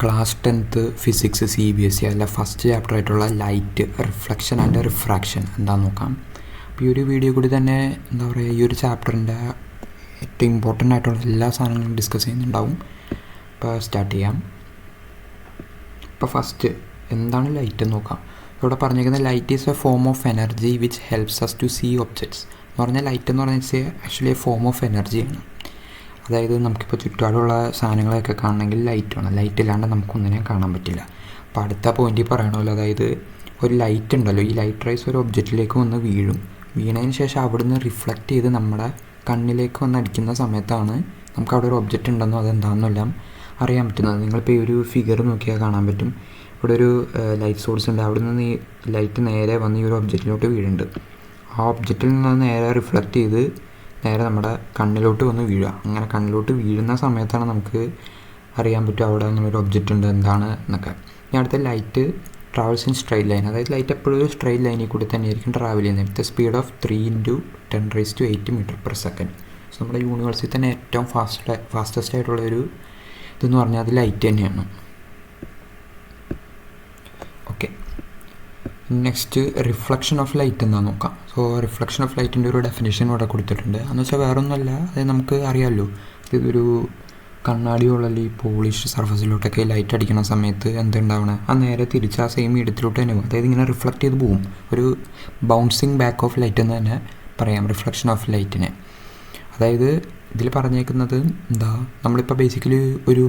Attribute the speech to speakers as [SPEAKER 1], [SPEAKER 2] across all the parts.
[SPEAKER 1] Class 10th physics CBSE അല്ല first chapter ആയിട്ടുള്ള light, reflection and refraction എന്താണെന്ന് നോക്കാം. അപ്പോൾ ഈ ഒരു വീഡിയോ കൂടി തന്നെ എന്താ പറയുക, ഈ ഒരു ചാപ്റ്ററിൻ്റെ ഏറ്റവും ഇമ്പോർട്ടൻ്റ് ആയിട്ടുള്ള എല്ലാ സാധനങ്ങളും ഡിസ്കസ് ചെയ്യുന്നുണ്ടാവും. അപ്പോൾ സ്റ്റാർട്ട് ചെയ്യാം. ഇപ്പോൾ ഫസ്റ്റ് എന്താണ് ലൈറ്റ് എന്ന് നോക്കാം. ഇവിടെ പറഞ്ഞിരിക്കുന്നത് light is a form of energy which helps us to see objects എന്ന് പറഞ്ഞാൽ ലൈറ്റ് എന്ന് പറഞ്ഞാൽ ആക്ച്വലി എ ഫോം ഓഫ് എനർജിയാണ്. അതായത് നമുക്കിപ്പോൾ ചുറ്റുപാടുള്ള സാധനങ്ങളൊക്കെ കാണണമെങ്കിൽ ലൈറ്റ് വേണം. ലൈറ്റ് ഇല്ലാണ്ട് നമുക്കൊന്നിനെയും കാണാൻ പറ്റില്ല. അപ്പോൾ അടുത്ത പോയിന്റിൽ പറയണമല്ലോ, അതായത് ഒരു ലൈറ്റ് ഉണ്ടല്ലോ, ഈ ലൈറ്റ് റൈസ് ഒരു ഒബ്ജക്റ്റിലേക്ക് വന്ന് വീണതിന് ശേഷം അവിടുന്ന് റിഫ്ലക്റ്റ് ചെയ്ത് നമ്മുടെ കണ്ണിലേക്ക് വന്ന് അടിക്കുന്ന സമയത്താണ് നമുക്ക് അവിടെ ഒരു ഒബ്ജക്റ്റ് ഉണ്ടെന്നോ അതെന്താണെന്നെല്ലാം അറിയാൻ പറ്റുന്നത്. നിങ്ങളിപ്പോൾ ഈ ഒരു ഫിഗർ നോക്കിയാൽ കാണാൻ പറ്റും. ഇവിടെ ഒരു ലൈറ്റ് സോഴ്സ് ഉണ്ട്, അവിടെ നിന്ന് ഈ ലൈറ്റ് നേരെ വന്ന് ഈ ഒരു ഒബ്ജക്റ്റിലോട്ട് വീഴുന്നുണ്ട്. ആ ഒബ്ജക്റ്റിൽ നിന്ന് നേരെ റിഫ്ലക്റ്റ് ചെയ്ത് നേരെ നമ്മുടെ കണ്ണിലോട്ട് വന്ന് വീഴുക. അങ്ങനെ കണ്ണിലോട്ട് വീഴുന്ന സമയത്താണ് നമുക്ക് അറിയാൻ പറ്റും അവിടെ അങ്ങനൊരു ഒബ്ജക്റ്റ് ഉണ്ട് എന്താണ് എന്നൊക്കെ. ഇനി അടുത്ത light travels in straight line. അതായത് ലൈറ്റ് എപ്പോഴും ഒരു സ്ട്രെയിറ്റ് ലൈനിൽ കൂടി തന്നെയായിരിക്കും ട്രാവൽ ചെയ്യുന്നത്. വിത്ത് സ്പീഡ് ഓഫ് 3 × 10⁻⁸ m/s. സോ നമ്മുടെ യൂണിവേഴ്സിൽ തന്നെ ഏറ്റവും ഫാസ്റ്റസ്റ്റ് ആയിട്ടുള്ള ഒരു ഇതെന്ന് പറഞ്ഞാൽ അത് ലൈറ്റ് തന്നെയാണ്. Okay, next reflection of light എന്താണെന്ന് നോക്കാം. സോ റിഫ്ലക്ഷൻ ഓഫ് ലൈറ്റിൻ്റെ ഒരു ഡെഫിനേഷൻ ഇവിടെ കൊടുത്തിട്ടുണ്ട്. എന്ന് വെച്ചാൽ വേറെ ഒന്നുമല്ല, അതായത് നമുക്ക് അറിയാമല്ലോ, ഇതൊരു കണ്ണാടിയുള്ള ഈ പോളിഷ് സർഫസിലോട്ടൊക്കെ ലൈറ്റ് അടിക്കുന്ന സമയത്ത് എന്തുണ്ടാവണം, ആ നേരെ തിരിച്ച് ആ സെയിം ഇടത്തിലോട്ട് തന്നെ പോകും. അതായത് ഇങ്ങനെ റിഫ്ലക്റ്റ് ചെയ്ത് പോകും. ഒരു ബൗൺസിങ് ബാക്ക് ഓഫ് ലൈറ്റ് എന്ന് തന്നെ പറയാം റിഫ്ലക്ഷൻ ഓഫ് ലൈറ്റിനെ. അതായത് ഇതിൽ പറഞ്ഞേക്കുന്നത് എന്താ, നമ്മളിപ്പോൾ ബേസിക്കലി ഒരു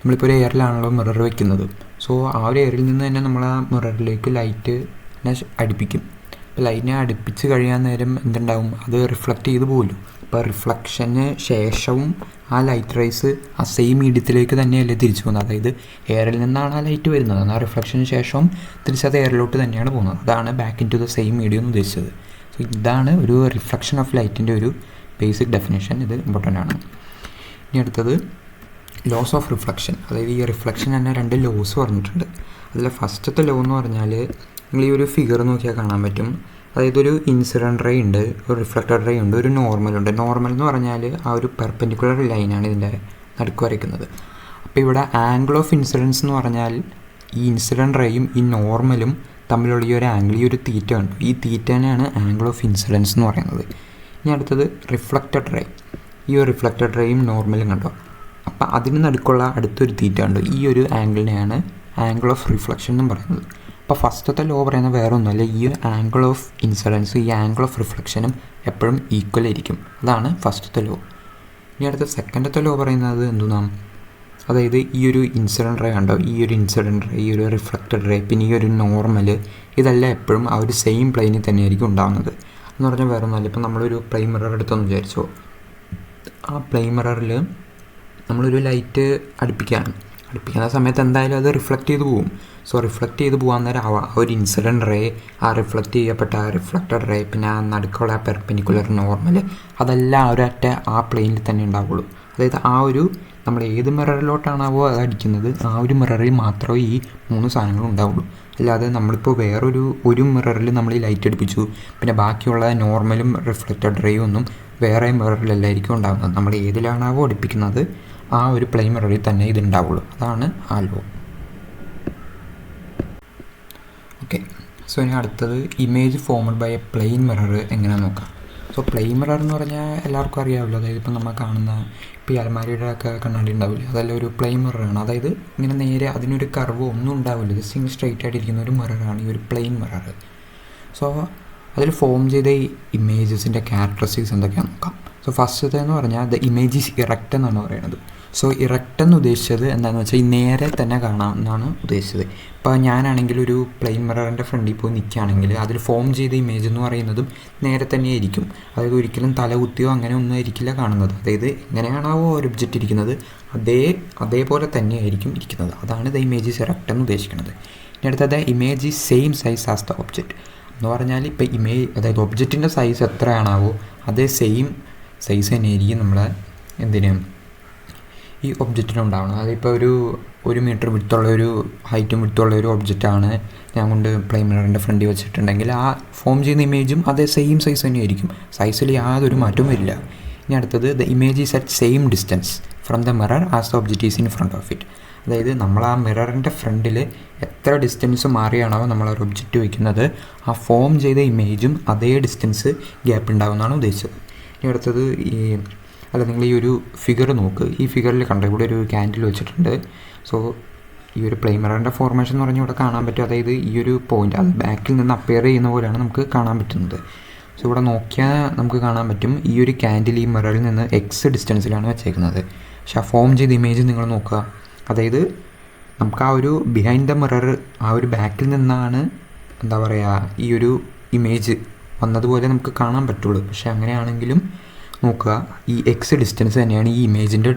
[SPEAKER 1] നമ്മളിപ്പോൾ ഒരു എയറിലാണല്ലോ മിറർ വെക്കുന്നത്. സോ ആ ഒരു എയറിൽ നിന്ന് തന്നെ നമ്മൾ ആ മിററിലേക്ക് ലൈറ്റിനെ അടുപ്പിക്കും. അപ്പോൾ ലൈറ്റിനെ അടുപ്പിച്ച് കഴിയാൻ നേരം എന്തുണ്ടാവും, അത് റിഫ്ലക്റ്റ് ചെയ്ത് പോകുമല്ലോ. അപ്പോൾ റിഫ്ലക്ഷന് ശേഷവും ആ ലൈറ്റ് റൈസ് ആ സെയിം മീഡിയത്തിലേക്ക് തന്നെയല്ലേ തിരിച്ചു പോകുന്നത്. അതായത് എയറിൽ നിന്നാണ് ആ ലൈറ്റ് വരുന്നത്, ആ റിഫ്ലക്ഷന് ശേഷം തിരിച്ചത് എയറിലോട്ട് തന്നെയാണ് പോകുന്നത്. അതാണ് back into the same medium എന്ന് ഉദ്ദേശിച്ചത്. സോ ഇതാണ് ഒരു റിഫ്ലക്ഷൻ ഓഫ് ലൈറ്റിൻ്റെ ഒരു ബേസിക് ഡെഫിനേഷൻ. ഇത് ഇമ്പോർട്ടൻ്റ് ആണ്. ഇനി അടുത്തത് ലോസ് ഓഫ് റിഫ്ലക്ഷൻ. അതായത് ഈ റിഫ്ലക്ഷൻ തന്നെ 2 ലോസ് പറഞ്ഞിട്ടുണ്ട്. അതിൽ ഫസ്റ്റത്തെ ലോ എന്ന് പറഞ്ഞാൽ നിങ്ങൾ ഈ ഒരു ഫിഗർ നോക്കിയാൽ കാണാൻ പറ്റും. അതായത് ഒരു ഇൻസിഡൻറ്റ് റേ ഉണ്ട്, ഒരു റിഫ്ലക്റ്റഡ് റേ ഉണ്ട്, ഒരു നോർമലുണ്ട്. നോർമൽ എന്ന് പറഞ്ഞാൽ ആ ഒരു പെർപെൻഡിക്കുലർ ലൈനാണ് ഇതിൻ്റെ നടുക്ക് വരയ്ക്കുന്നത്. അപ്പോൾ ഇവിടെ ആംഗിൾ ഓഫ് ഇൻസിഡൻസ് എന്ന് പറഞ്ഞാൽ ഈ ഇൻസിഡൻറ്റ് റേയും ഈ നോർമലും തമ്മിലുള്ള ഈ ഒരു ആംഗിൾ, ഈ ഒരു തീറ്റ ഉണ്ട്, ഈ തീറ്റേനെയാണ് ആംഗിൾ ഓഫ് ഇൻസിഡൻസ് എന്ന് പറയുന്നത്. ഇനി അടുത്തത് റിഫ്ലക്റ്റഡ് റേ. ഈ ഒരു റിഫ്ലക്റ്റഡ് റേയും നോർമലും കണ്ടോ, അപ്പോൾ അതിന് നടുക്കുള്ള അടുത്തൊരു തീറ്റ ഉണ്ട്, ഈ ഒരു ആംഗിളിനെയാണ് ആംഗിൾ ഓഫ് റിഫ്ലക്ഷൻ എന്നും പറയുന്നത്. അപ്പോൾ ഫസ്റ്റത്തെ ലോ പറയുന്നത് വേറെ ഒന്നുമല്ല, ഈ ആംഗിൾ ഓഫ് ഇൻസിഡൻസ് ഈ ആംഗിൾ ഓഫ് റിഫ്ലക്ഷനും എപ്പോഴും ഈക്വൽ ആയിരിക്കും. അതാണ് ഫസ്റ്റത്തെ ലോ. ഇനി അടുത്ത സെക്കൻഡത്തെ ലോ പറയുന്നത് എന്താണ്, അതായത് ഈ ഒരു ഇൻസിഡൻറ്റ് റേ കണ്ടോ, ഈ ഒരു ഇൻസിഡൻറ്റ് റേ, ഈ ഒരു റിഫ്ലക്റ്റഡ് റേ, പിന്നെ ഈ ഒരു നോർമൽ, ഇതെല്ലാം എപ്പോഴും ആ ഒരു സെയിം പ്ലെയിനിൽ തന്നെയായിരിക്കും ഉണ്ടാകുന്നത്. എന്ന് പറഞ്ഞാൽ വേറെ ഒന്നുമല്ല, ഇപ്പം നമ്മളൊരു പ്ലെയിൻ മിറർ എടുത്തെന്ന് വിചാരിച്ചോ, ആ പ്ലെയിൻ മിററിൽ നമ്മളൊരു ലൈറ്റ് അടുപ്പിക്കുന്ന സമയത്ത് എന്തായാലും അത് റിഫ്ലക്റ്റ് ചെയ്ത് പോകും. സോ റിഫ്ലക്റ്റ് ചെയ്ത് പോകാൻ നേരം ആ ഒരു ഇൻസിഡൻറ്റ് റേ, ആ റിഫ്ലക്റ്റ് ചെയ്യപ്പെട്ട ആ റിഫ്ലക്റ്റഡ് റേ, പിന്നെ ആ നടുക്കുള്ള പെർപെൻഡിക്കുലർ നോർമൽ, അതെല്ലാം ഒരൊറ്റ ആ പ്ലെയിനിൽ തന്നെ ഉണ്ടാവുള്ളൂ. അതായത് ആ ഒരു നമ്മൾ ഏത് മിററിലോട്ടാണാവോ അത് അടിക്കുന്നത്, ആ ഒരു മിററിൽ മാത്രമേ ഈ 3 സാധനങ്ങളും ഉണ്ടാവുള്ളൂ. അല്ലാതെ നമ്മളിപ്പോൾ ഒരു മിററിൽ നമ്മൾ ഈ ലൈറ്റ് അടുപ്പിച്ചു, പിന്നെ ബാക്കിയുള്ള നോർമലും റിഫ്ലക്റ്റഡ് റേയും ഒന്നും വേറെ മിററിലല്ലായിരിക്കും ഉണ്ടാകുന്നത്. നമ്മൾ ഏതിലാണാവോ അടുപ്പിക്കുന്നത് ആ ഒരു പ്ലെയിൻ മിററിൽ തന്നെ ഇതുണ്ടാവുള്ളൂ. അതാണ് ആ ലോ. ഓക്കെ, സോ ഇനി അടുത്തത് image formed by a plane mirror എങ്ങനെയാണെന്ന് നോക്കാം. സോ പ്ലെയിൻ മിറർ എന്ന് പറഞ്ഞാൽ എല്ലാവർക്കും അറിയാമല്ലോ, അതായത് ഇപ്പോൾ നമ്മൾ കാണുന്ന ഇപ്പോൾ ഈ അലമാരിയുടെ ഒക്കെ കണ്ണാടി ഉണ്ടാവില്ലേ, അതെല്ലാം ഒരു പ്ലെയിൻ മിററാണ്. അതായത് ഇങ്ങനെ നേരെ അതിനൊരു കർവോ ഒന്നും ഉണ്ടാവില്ല, ജസ്റ്റ് ഇങ്ങനെ സ്ട്രെയിറ്റ് ആയിട്ടിരിക്കുന്ന ഒരു മിററാണ് ഈ ഒരു പ്ലെയിൻ മിറർ. സോ അതിൽ ഫോം ചെയ്ത ഈ ഇമേജസിൻ്റെ ക്യാരക്ടറിസ്റ്റിക്സ് എന്തൊക്കെയാണെന്ന് നോക്കാം. സോ ഫസ്റ്റത്തെ എന്ന് പറഞ്ഞാൽ ദ ഇമേജ് ഈസ് ഇറക്റ്റ് എന്നാണ് പറയുന്നത്. സോ ഇറക്റ്റ് എന്ന് ഉദ്ദേശിച്ചത് എന്താണെന്ന് വെച്ചാൽ ഈ നേരെ തന്നെ കാണാം എന്നാണ് ഉദ്ദേശിച്ചത്. ഇപ്പോൾ ഞാനാണെങ്കിൽ ഒരു പ്ലെയിൻ മിററിൻ്റെ ഫ്രണ്ടിൽ പോയി നിൽക്കുകയാണെങ്കിൽ അതിൽ ഫോം ചെയ്ത ഇമേജ് എന്ന് പറയുന്നതും നേരെ തന്നെയായിരിക്കും. അതായത് ഒരിക്കലും തലകുത്തിയോ അങ്ങനെ ഒന്നും ആയിരിക്കില്ല കാണുന്നത്. അതായത് എങ്ങനെയാണാവോ ഒരു ഒബ്ജക്റ്റ് ഇരിക്കുന്നത് അതേപോലെ തന്നെയായിരിക്കും ഇരിക്കുന്നത്. അതാണ് ദ ഇമേജ് ഈസ് ഇറക്റ്റ് എന്ന് ഉദ്ദേശിക്കുന്നത്. ഇനി അടുത്തത് image is same size as the object എന്ന് പറഞ്ഞാൽ ഇപ്പോൾ അതായത് ഒബ്ജക്റ്റിൻ്റെ സൈസ് എത്രയാണാവോ അതേ സെയിം സൈസ് തന്നെയായിരിക്കും നമ്മളെ ഈ ഒബ്ജക്റ്റിനുണ്ടാവണം. അതിപ്പോൾ ഒരു മീറ്റർ വിടുത്തുള്ള ഒരു ഹൈറ്റും വിടുത്തുള്ള ഒരു ഒബ്ജക്റ്റാണ് ഞാൻ കൊണ്ട് പ്ലെയിൻ മിററിൻ്റെ ഫ്രണ്ടിൽ വെച്ചിട്ടുണ്ടെങ്കിൽ ആ ഫോം ചെയ്യുന്ന ഇമേജും അതേ സെയിം സൈസ് തന്നെയായിരിക്കും. സൈസിൽ യാതൊരു മാറ്റവും വരില്ല. ഇനി അടുത്തത് the image is at same distance from the mirror as the object is in front of it. അതായത് നമ്മൾ ആ മിററിൻ്റെ ഫ്രണ്ടിൽ എത്ര ഡിസ്റ്റൻസ് മാറിയാണോ നമ്മൾ ഒരു ഒബ്ജക്റ്റ് വയ്ക്കുന്നത്, ആ ഫോം ചെയ്ത ഇമേജും അതേ ഡിസ്റ്റൻസ് ഗ്യാപ്പ് ഉണ്ടാകുമെന്നാണ് ഉദ്ദേശിച്ചത്. ഇനി അടുത്തത് നിങ്ങൾ ഈ ഒരു ഫിഗർ നോക്ക്. ഈ ഫിഗറിൽ കണ്ട ഇവിടെ ഒരു ക്യാൻഡിൽ വെച്ചിട്ടുണ്ട്. സോ ഈ ഒരു പ്ലെയിൻ മിററിൻ്റെ ഫോർമേഷൻ എന്ന് പറഞ്ഞാൽ ഇവിടെ കാണാൻ പറ്റും. അതായത് ഈ ഒരു പോയിൻ്റ് അത് ബാക്കിൽ നിന്ന് അപ്പിയർ ചെയ്യുന്ന പോലെയാണ് നമുക്ക് കാണാൻ പറ്റുന്നത്. സോ ഇവിടെ നോക്കിയാൽ നമുക്ക് കാണാൻ പറ്റും ഈ ഒരു ക്യാൻഡിൽ ഈ മിററിൽ നിന്ന് എക്സ് ഡിസ്റ്റൻസിലാണ് വെച്ചേക്കുന്നത്. പക്ഷെ ആ ഫോം ചെയ്ത ഇമേജ് നിങ്ങൾ നോക്കുക. അതായത് നമുക്ക് ആ ഒരു ബിഹൈൻഡ് ദ മിറർ ആ ഒരു ബാക്കിൽ നിന്നാണ് ഈ ഒരു ഇമേജ് വന്നതുപോലെ നമുക്ക് കാണാൻ പറ്റുള്ളൂ. പക്ഷെ അങ്ങനെയാണെങ്കിലും നോക്കുക, ഈ എക്സ് ഡിസ്റ്റൻസ് തന്നെയാണ് ഈ ഇമേജിൻ്റെ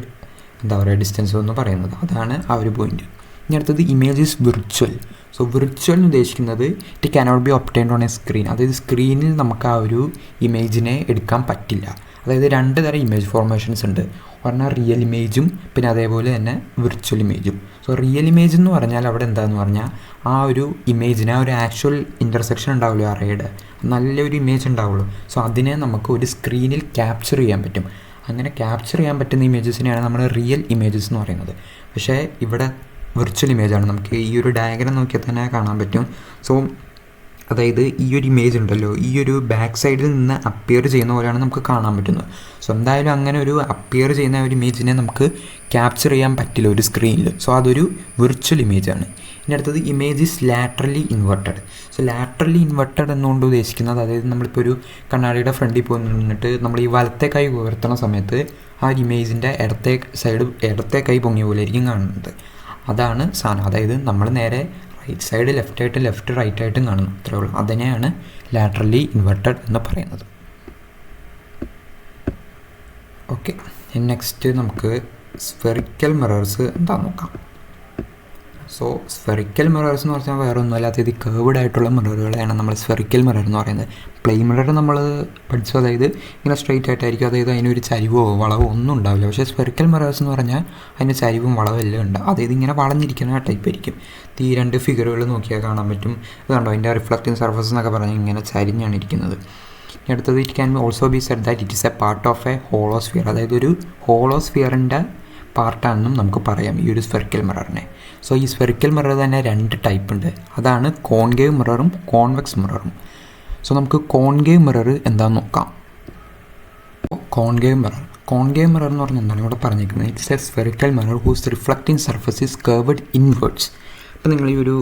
[SPEAKER 1] ഡിസ്റ്റൻസ് എന്ന് പറയുന്നത്. അതാണ് ആ ഒരു പോയിന്റ്. ഇനി അടുത്തത് image is virtual. So virtual എന്ന് ഉദ്ദേശിക്കുന്നത് it cannot B obtained on A screen. അതായത് സ്ക്രീനിൽ നമുക്ക് ആ ഒരു ഇമേജിനെ എടുക്കാൻ പറ്റില്ല. അതായത് 2 തരം ഇമേജ് ഫോർമേഷൻസ് ഉണ്ട്. പറഞ്ഞാൽ റിയൽ ഇമേജും പിന്നെ അതേപോലെ തന്നെ വിർച്വൽ ഇമേജും. സോ റിയൽ ഇമേജ് എന്ന് പറഞ്ഞാൽ അവിടെ എന്താണെന്ന് പറഞ്ഞാൽ ആ ഒരു ഇമേജിന് ആ ഒരു ആക്ച്വൽ ഇൻ്റർസെക്ഷൻ ഉണ്ടാവുമല്ലോ അറേയുടെ, നല്ലൊരു ഇമേജ് ഉണ്ടാവുള്ളൂ. സോ അതിനെ നമുക്ക് ഒരു സ്ക്രീനിൽ ക്യാപ്ചർ ചെയ്യാൻ പറ്റും. അങ്ങനെ ക്യാപ്ചർ ചെയ്യാൻ പറ്റുന്ന ഇമേജസിനെയാണ് നമ്മൾ റിയൽ ഇമേജസ് എന്ന് പറയുന്നത്. പക്ഷേ ഇവിടെ വിർച്വൽ ഇമേജാണ്. നമുക്ക് ഈ ഒരു ഡയഗ്രം നോക്കിയാൽ തന്നെ കാണാൻ പറ്റും. സോ അതായത് ഈ ഒരു ഇമേജ് ഉണ്ടല്ലോ, ഈ ഒരു ബാക്ക് സൈഡിൽ നിന്ന് അപ്പിയർ ചെയ്യുന്ന പോലെയാണ് നമുക്ക് കാണാൻ പറ്റുന്നത്. സോ എന്തായാലും അങ്ങനെ ഒരു അപ്പിയർ ചെയ്യുന്ന ഒരു ഇമേജിനെ നമുക്ക് ക്യാപ്ചർ ചെയ്യാൻ പറ്റില്ല ഒരു സ്ക്രീനിൽ. സോ അതൊരു വിർച്വൽ ഇമേജാണ്. ഇനി അടുത്തത് image is laterally inverted. So laterally inverted എന്നുകൊണ്ട് ഉദ്ദേശിക്കുന്നത്, അതായത് നമ്മളിപ്പോൾ ഒരു കണ്ണാടിയുടെ ഫ്രണ്ടിൽ പോയി നിന്നിട്ട് നമ്മൾ ഈ വലത്തെ കൈ ഉയർത്തുന്ന സമയത്ത് ആ ഒരു ഇമേജിൻ്റെ ഇടത്തെ കൈ പൊങ്ങിയ പോലെ ആയിരിക്കും കാണുന്നത്. അതാണ് സാധനം. അതായത് നമ്മൾ നേരെ റൈറ്റ് സൈഡ് ലെഫ്റ്റ് റൈറ്റ് ആയിട്ടും കാണുന്നു, അത്രേ ഉള്ളൂ. അതിനെയാണ് ലാറ്ററലി ഇൻവെർട്ടഡ് എന്ന് പറയുന്നത്. ഓക്കെ, നെക്സ്റ്റ് നമുക്ക് സ്ഫെറിക്കൽ മിറേഴ്സ് എന്താണെന്ന് നോക്കാം. സോ സ്ഫെറിക്കൽ മിറേഴ്സ് എന്ന് പറഞ്ഞാൽ വേറെ ഒന്നുമല്ല, അതായത് കേർവ്ഡ് ആയിട്ടുള്ള മിററുകളെയാണ് നമ്മൾ സ്ഫെറിക്കൽ മിറർ എന്ന് പറയുന്നത്. പ്ലെയിൻ മിറർ നമ്മൾ പഠിച്ചു, അതായത് ഇങ്ങനെ സ്ട്രെയിറ്റ് ആയിട്ടായിരിക്കും, അതായത് അതിനൊരു ചരിവോ വളവോ ഒന്നും ഉണ്ടാവില്ല. പക്ഷേ സ്ഫെറിക്കൽ മിറേഴ്സ് എന്ന് പറഞ്ഞാൽ അതിന് ചരിവും വളവും എല്ലാം ഉണ്ട്. അതായത് ഇങ്ങനെ വളഞ്ഞിരിക്കുന്ന ടൈപ്പ് ആയിരിക്കും. ഈ 2 ഫിഗറുകൾ നോക്കിയാൽ കാണാൻ പറ്റും. ഇതുണ്ടോ, അതിൻ്റെ റിഫ്ലക്റ്റിംഗ് സർഫസ് എന്നൊക്കെ പറഞ്ഞാൽ ഇങ്ങനെ ചരിഞ്ഞാണ് ഇരിക്കുന്നത്. ഇനി അടുത്തത് it can also be said that it is a part of a hollow sphere. അതായത് ഒരു ഹോളോസ്ഫിയറിൻ്റെ പാർട്ടാണെന്നും നമുക്ക് പറയാം ഈ ഒരു സ്ഫെറിക്കൽ മിററിനെ. സോ ഈ സ്ഫെറിക്കൽ മിറർ തന്നെ 2 ടൈപ്പ് ഉണ്ട്. അതാണ് കോൺകേവ് മിററും കോൺവെക്സ് മിററും. സോ നമുക്ക് കോൺകേവ് മിറർ എന്താണെന്ന് നോക്കാം. കോൺകേവ് മിറർ എന്ന് പറഞ്ഞാൽ എന്താണ് ഇവിടെ പറഞ്ഞിരിക്കുന്നത്? It's a spherical mirror whose reflecting surface is curved inwards. അപ്പോൾ നിങ്ങൾ ഈ ഒരു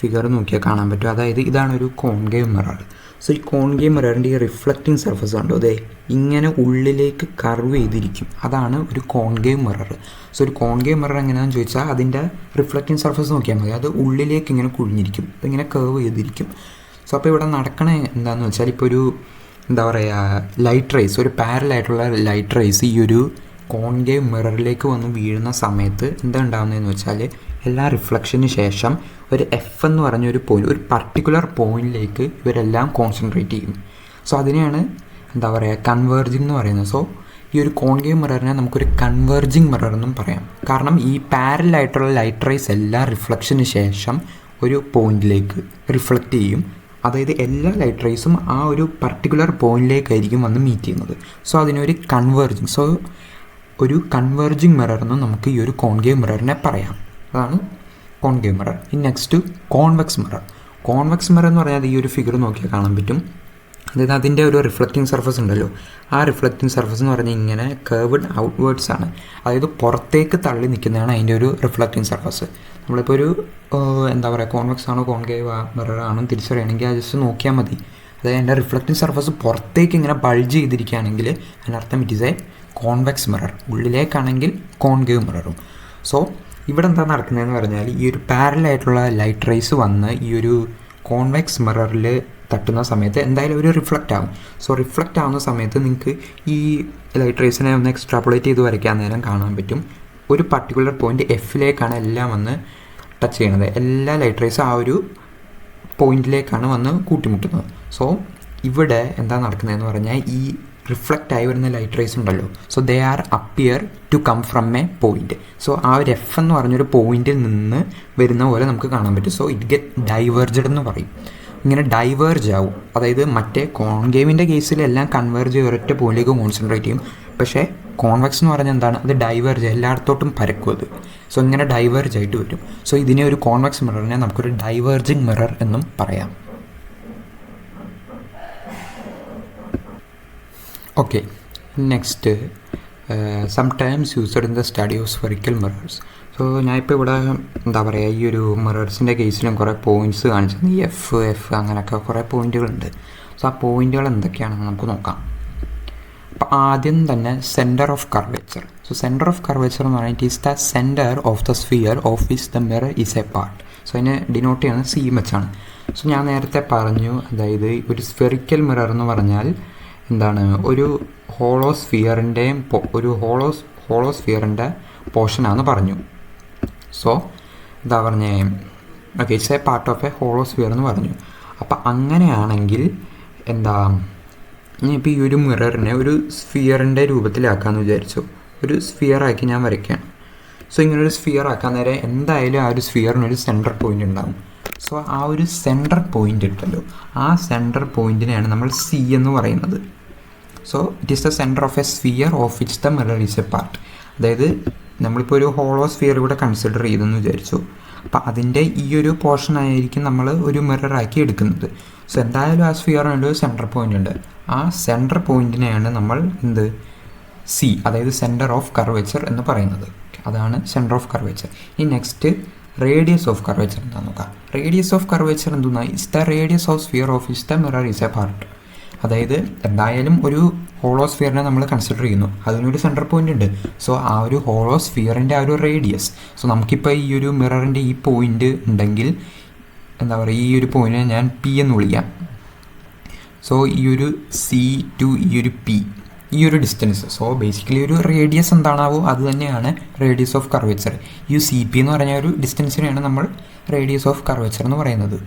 [SPEAKER 1] ഫിഗർ നോക്കിയാൽ കാണാൻ പറ്റും. അതായത് ഇതാണ് ഒരു കോൺകേവ് മിറർ. സോ ഈ കോൺകേവ് മിററിൻ്റെ ഈ റിഫ്ലക്റ്റിംഗ് സർഫസ് കണ്ടോ, അതെ ഇങ്ങനെ ഉള്ളിലേക്ക് കർവ് ചെയ്തിരിക്കും. അതാണ് ഒരു കോൺകേവ് മിറർ. സോ ഒരു കോൺകേവ് മിറർ എങ്ങനെയാണെന്ന് ചോദിച്ചാൽ അതിൻ്റെ റിഫ്ലക്റ്റിംഗ് സർഫസ് നോക്കിയാൽ മതി, അത് ഉള്ളിലേക്ക് ഇങ്ങനെ കുഴിഞ്ഞിരിക്കും, അതിങ്ങനെ കർവ് ചെയ്തിരിക്കും. സോ അപ്പോൾ ഇവിടെ നടക്കണേ എന്താണെന്ന് വെച്ചാൽ, ഇപ്പോൾ ഒരു ലൈറ്റ് റേസ്, ഒരു പാരലായിട്ടുള്ള ലൈറ്റ് റേസ് ഈ ഒരു കോൺകേവ് മിററിലേക്ക് വന്ന് വീഴുന്ന സമയത്ത് എന്താ ഉണ്ടാകുന്നതെന്ന് വെച്ചാൽ, എല്ലാ റിഫ്ലക്ഷന് ശേഷം ഒരു എഫ് എന്ന് പറഞ്ഞൊരു പോയിന്റ്, ഒരു പർട്ടിക്കുലർ പോയിന്റിലേക്ക് ഇവരെല്ലാം കോൺസെൻട്രേറ്റ് ചെയ്യും. സോ അതിനെയാണ് കൺവേർജിങ് എന്ന് പറയുന്നത്. സോ ഈ ഒരു കോൺകേവ് മിററിനെ നമുക്കൊരു കൺവേർജിങ് മിറർ എന്നും പറയാം. കാരണം ഈ പാരലായിട്ടുള്ള ലൈറ്റ് റേസ് എല്ലാ റിഫ്ലക്ഷന് ശേഷം ഒരു പോയിന്റിലേക്ക് റിഫ്ലക്റ്റ് ചെയ്യും. അതായത് എല്ലാ ലൈറ്റ് റേസും ആ ഒരു പർട്ടിക്കുലർ പോയിന്റിലേക്കായിരിക്കും വന്ന് മീറ്റ് ചെയ്യുന്നത്. സോ അതിനൊരു കൺവേർജിങ്, സോ ഒരു കൺവേർജിങ് മിറർ എന്നും നമുക്ക് ഈ ഒരു കോൺകേവ് മിററിനെ പറയാം. അതാണ് കോൺകേവ് മിറർ. ഇനി next convex mirror. Convex mirror എന്ന് പറഞ്ഞാൽ ഈ ഒരു ഫിഗർ നോക്കിയാൽ കാണാൻ പറ്റും. അതായത് അതിൻ്റെ ഒരു റിഫ്ലക്റ്റിംഗ് സർഫസ് ഉണ്ടല്ലോ, ആ റിഫ്ലക്റ്റിംഗ് സർഫസ് എന്ന് പറഞ്ഞാൽ ഇങ്ങനെ കേർവ്ഡ് ഔട്ട്വേർഡ്സ് ആണ്. അതായത് പുറത്തേക്ക് തള്ളി നിൽക്കുന്നതാണ് അതിൻ്റെ ഒരു റിഫ്ലക്റ്റിംഗ് സർഫസ്. നമ്മളിപ്പോൾ ഒരു കോൺവെക്സ് ആണോ കോൺകേവ് മിറർ ആണോ തിരിച്ചറിയണമെങ്കിൽ അത് ജസ്റ്റ് നോക്കിയാൽ മതി. അതായത് എൻ്റെ റിഫ്ലക്റ്റിംഗ് സർഫസ് പുറത്തേക്ക് ഇങ്ങനെ ബൾജ് ചെയ്തിരിക്കുകയാണെങ്കിൽ അതിനർത്ഥം it is a convex mirror. ഉള്ളിലേക്കാണെങ്കിൽ കോൺകേവ് മിററും. സോ ഇവിടെ എന്താ നടക്കുന്നതെന്ന് പറഞ്ഞാൽ, ഈ ഒരു പാരലായിട്ടുള്ള ലൈറ്റ് റേസ് വന്ന് ഈ ഒരു കോൺവെക്സ് മിററിൽ തട്ടുന്ന സമയത്ത് എന്തായാലും ഒരു റിഫ്ലക്റ്റ് ആകും. സോ റിഫ്ലക്റ്റ് ആവുന്ന സമയത്ത് നിങ്ങൾക്ക് ഈ ലൈറ്റ് റേസിനെ ഒന്ന് എക്സ്ട്രാപ്പുലേറ്റ് ചെയ്ത് വരയ്ക്കാൻ നേരം കാണാൻ പറ്റും ഒരു പർട്ടിക്കുലർ പോയിന്റ് എഫിലേക്കാണ് എല്ലാം വന്ന് ടച്ച് ചെയ്യണത്. എല്ലാ ലൈറ്റ് റേസും ആ ഒരു പോയിന്റിലേക്കാണ് വന്ന് കൂട്ടിമുട്ടുന്നത്. സോ ഇവിടെ എന്താ നടക്കുന്നതെന്ന് പറഞ്ഞാൽ, ഈ റിഫ്ലക്റ്റ് ആയി വരുന്ന ലൈറ്റ് റേസ് ഉണ്ടല്ലോ, so they are appear to come from a point. So ആ ഒരു എഫ് എന്ന് പറഞ്ഞൊരു പോയിന്റിൽ നിന്ന് വരുന്ന പോലെ നമുക്ക് കാണാൻ പറ്റും. സോ ഇറ്റ് ഗെറ്റ് ഡൈവേർജഡ് എന്ന് പറയും. ഇങ്ങനെ ഡൈവേർജ് ആവും. അതായത് മറ്റേ കോൺകേവിൻ്റെ കേസിലെല്ലാം കൺവേർജ് ഒരൊറ്റ പോയിന്റിലേക്ക് കോൺസെൻട്രേറ്റ് ചെയ്യും. പക്ഷേ കോൺവെക്സ് എന്ന് പറഞ്ഞാൽ എന്താണ്, അത് ഡൈവേർജ് എല്ലായിടത്തോട്ടും പരക്കും അത്. സോ ഇങ്ങനെ ഡൈവേർജ് ആയിട്ട് വരും. സോ ഇതിനെ ഒരു കോൺവെക്സ് മിററിനെ നമുക്കൊരു ഡൈവേർജിങ് മിറർ എന്നും പറയാം. Okay, next some terms used in the study of spherical mirrors. So ഞാനിപ്പോൾ ഇവിടെ എന്താ പറയുക, ഈ ഒരു മിറേഴ്സിൻ്റെ കേസിലും കുറേ പോയിൻറ്റ്സ് കാണിച്ചത് ഈ എഫ് അങ്ങനെയൊക്കെ കുറേ പോയിൻറ്റുകളുണ്ട്. സോ ആ പോയിൻറ്റുകൾ എന്തൊക്കെയാണെന്ന് നമുക്ക് നോക്കാം. അപ്പോൾ ആദ്യം തന്നെ centre of curvature. So centre of curvature എന്ന് പറഞ്ഞാൽ it is the centre of the sphere of which the mirror is a part. So അതിനെ ഡിനോട്ട് ചെയ്യുന്നത് സി വെച്ചാണ്. സോ ഞാൻ നേരത്തെ പറഞ്ഞു, അതായത് ഒരു സ്ഫെറിക്കൽ മിറർ എന്ന് പറഞ്ഞാൽ എന്താണ്, ഒരു ഹോളോസ്ഫിയറിൻ്റെയും ഒരു ഹോളോസ്ഫിയറിൻ്റെ പോർഷനാണെന്ന് പറഞ്ഞു. സോ എന്താ പറഞ്ഞേ, okay, it's A part of a hollow sphere എന്ന് പറഞ്ഞു. അപ്പം അങ്ങനെയാണെങ്കിൽ എന്താ, ഇപ്പോൾ ഈ ഒരു മിററിനെ ഒരു സ്ഫിയറിൻ്റെ രൂപത്തിലാക്കാമെന്ന് വിചാരിച്ചു. ഒരു സ്ഫിയറാക്കി ഞാൻ വരയ്ക്കുകയാണ്. സോ ഇങ്ങനൊരു സ്ഫിയർ ആക്കാൻ നേരം എന്തായാലും ആ ഒരു സ്ഫിയറിനൊരു സെൻറ്റർ പോയിൻ്റ് ഉണ്ടാകും. സോ ആ ഒരു സെൻറ്റർ പോയിൻ്റ് ഇട്ടല്ലോ, ആ സെൻറ്റർ പോയിൻറ്റിനെയാണ് നമ്മൾ സി എന്ന് പറയുന്നത്. So it is the centre of A sphere of which the mirror is a part. അതായത് നമ്മളിപ്പോൾ ഒരു ഹോളോ സ്ഫിയർ കൂടെ കൺസിഡർ ചെയ്തെന്ന് വിചാരിച്ചു. അപ്പോൾ അതിൻ്റെ ഈ ഒരു പോർഷൻ ആയിരിക്കും നമ്മൾ ഒരു മിററാക്കി എടുക്കുന്നത്. സോ എന്തായാലും ആ സ്ഫിയറിനൊരു സെൻറ്റർ പോയിൻ്റ് ഉണ്ട്. ആ സെൻറ്റർ പോയിൻറ്റിനെയാണ് നമ്മൾ എന്ത്, സി, അതായത് സെൻറ്റർ ഓഫ് കർവേച്ചർ എന്ന് പറയുന്നത്. അതാണ് സെൻറ്റർ ഓഫ് കർവേച്ചർ. ഈ നെക്സ്റ്റ് റേഡിയസ് ഓഫ് കർവേച്ചർ എന്താണെന്ന് നോക്കാം. റേഡിയസ് ഓഫ് കർവേച്ചർ എന്താണ്, is the radius of sphere of which the mirror is a part. അതായത് എന്തായാലും ഒരു ഹോളോസ്ഫിയറിനെ നമ്മൾ കൺസിഡർ ചെയ്യുന്നു, അതിനൊരു സെൻറ്റർ പോയിൻ്റ് ഉണ്ട്. സോ ആ ഒരു ഹോളോസ്ഫിയറിൻ്റെ ആ ഒരു റേഡിയസ്, സോ നമുക്കിപ്പോൾ ഈ ഒരു മിററിൻ്റെ ഈ പോയിൻ്റ് ഉണ്ടെങ്കിൽ എന്താ പറയുക, ഈ ഒരു പോയിൻറ്റിനെ ഞാൻ പി എന്ന് വിളിക്കാം. സോ ഈ ഒരു സി ടു ഈ ഒരു പി, ഈ ഒരു ഡിസ്റ്റൻസ്, സോ ബേസിക്കലി ഒരു റേഡിയസ് എന്താണാവോ അത് തന്നെയാണ് റേഡിയസ് ഓഫ് കർവേച്ചർ. ഈ സി പി എന്ന് പറഞ്ഞ ഒരു ഡിസ്റ്റൻസിനെയാണ് നമ്മൾ റേഡിയസ് ഓഫ് കർവേച്ചർ എന്ന് പറയുന്നത്.